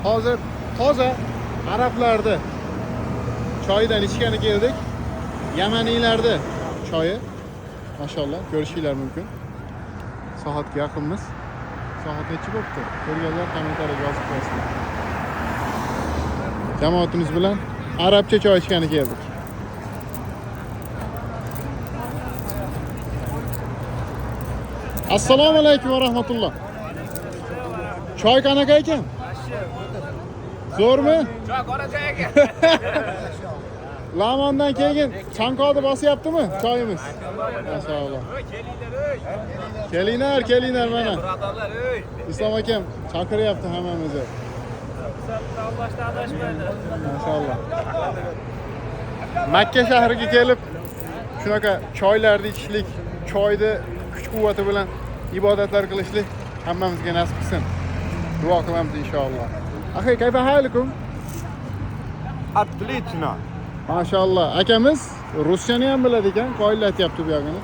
Hozir toza arablarda choydan ichgani keldik. Yamaniylarda choyi. Mashallah, ko'rishinglar mumkin. Soatga yaqinmiz. Soat necha bo'pti? Ko'rganlar kommentariyga yozib qo'ysin. Jamoatimiz bilan arabcha choy ichgani keldik. Assalomu alaykum va rahmatulloh. Choy qanaqa ekan? Zo'rmi? Choy qora choy ekan. Lamondan keyin chanqoqni bosyaptimi choyimiz? Maşallah. Kelinglar mana. Birodarlar, ey. Islom akam chaqiryapti hammamizni. Boshda adashmaydi. Maşallah. Makka shahriga kelib shunaqa choylarni ichishlik, choyni kuch-quvvati bilan ibodatlar qilishlik hammamizga nasib qilsin. Duo qilamiz inshaalloh. Axay, kayfa halikum? Отлично. Maşallah. Akamiz ruschani ham biladi ekan, qo'yilatyapti bu yog'ini.